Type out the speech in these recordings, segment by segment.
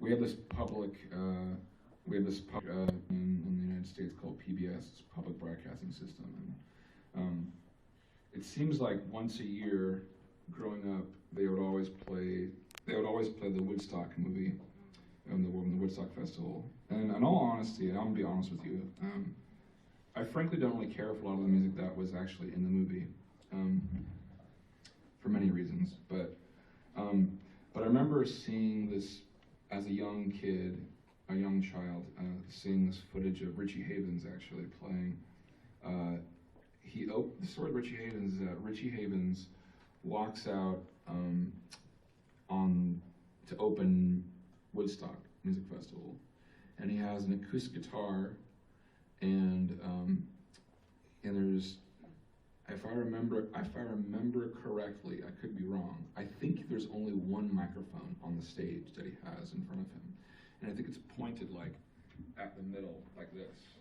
we have this public, in the United States called PBS, it's Public Broadcasting System, and it seems like once a year, growing up, they would always play the Woodstock movie, the Woodstock Festival. And in all honesty, and I'm gonna be honest with you, I frankly don't really care for a lot of the music that was actually in the movie, for many reasons. But I remember seeing this as a young kid, a young child, seeing this footage of Richie Havens actually playing. The story of Richie Havens is that Richie Havens walks out to open Woodstock Music Festival, and he has an acoustic guitar, and there's, if I remember correctly, I could be wrong, I think there's only one microphone on the stage that he has in front of him, and I think it's pointed like at the middle, like this.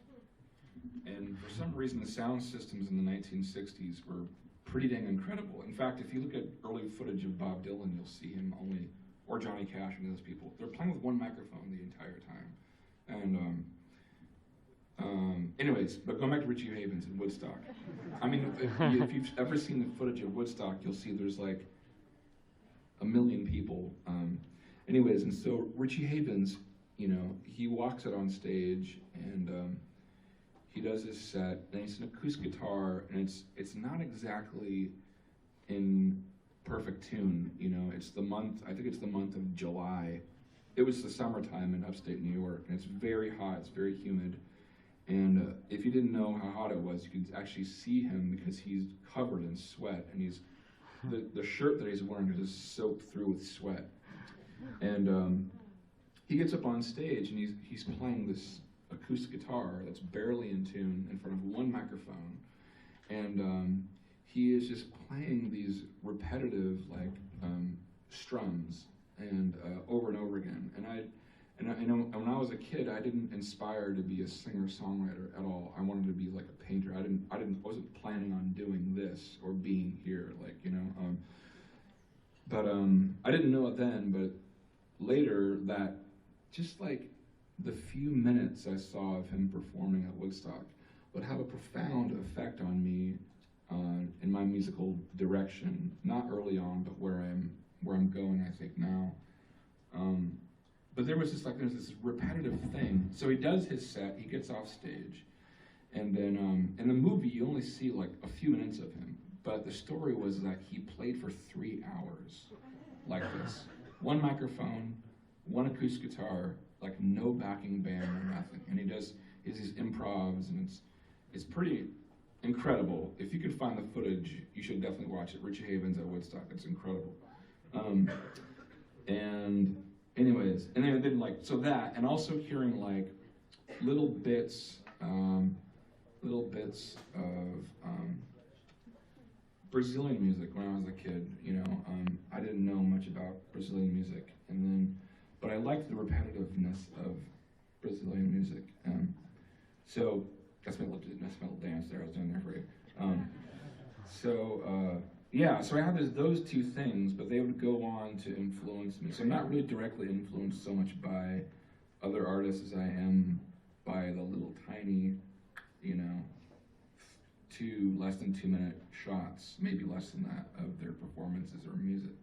And for some reason, the sound systems in the 1960s were pretty dang incredible. In fact, if you look at early footage of Bob Dylan, you'll see him only, or Johnny Cash and those people, they're playing with one microphone the entire time. And anyways, but going back to Richie Havens and Woodstock. I mean, if you've ever seen the footage of Woodstock, you'll see there's like a million people. Anyways, and so Richie Havens, you know, he walks out on stage and he does his set, and it's an acoustic guitar, and it's not exactly in perfect tune, you know. It's the month, I think it's the month of July. It was the summertime in upstate New York, and it's very hot, it's very humid. And if you didn't know how hot it was, you could actually see him because he's covered in sweat, and he's the shirt that he's wearing is just soaked through with sweat. And he gets up on stage, and he's playing this acoustic guitar that's barely in tune in front of one microphone, and he is just playing these repetitive like strums and over and over again. And I know when I was a kid, I didn't aspire to be a singer-songwriter at all. I wanted to be like a painter. I wasn't planning on doing this or being here, like, you know. But I didn't know it then. But later, that just like the few minutes I saw of him performing at Woodstock would have a profound effect on me in my musical direction. Not early on, but where I'm going, I think now. But there's this repetitive thing. So he does his set, he gets off stage, and then in the movie you only see like a few minutes of him. But the story was that he played for 3 hours, like this. One microphone, one acoustic guitar, like no backing band or nothing. And he does these improvs, and it's pretty incredible. If you could find the footage, you should definitely watch it. Richie Havens at Woodstock, it's incredible. And anyways, and then like, so that, and also hearing like little bits of Brazilian music when I was a kid, you know. I didn't know much about Brazilian music, but I liked the repetitiveness of Brazilian music. So that's my little dance there I was doing there for you. Yeah, so I had those two things, but they would go on to influence me. So I'm not really directly influenced so much by other artists as I am by the little tiny, you know, less than 2 minute shots, maybe less than that, of their performances or music.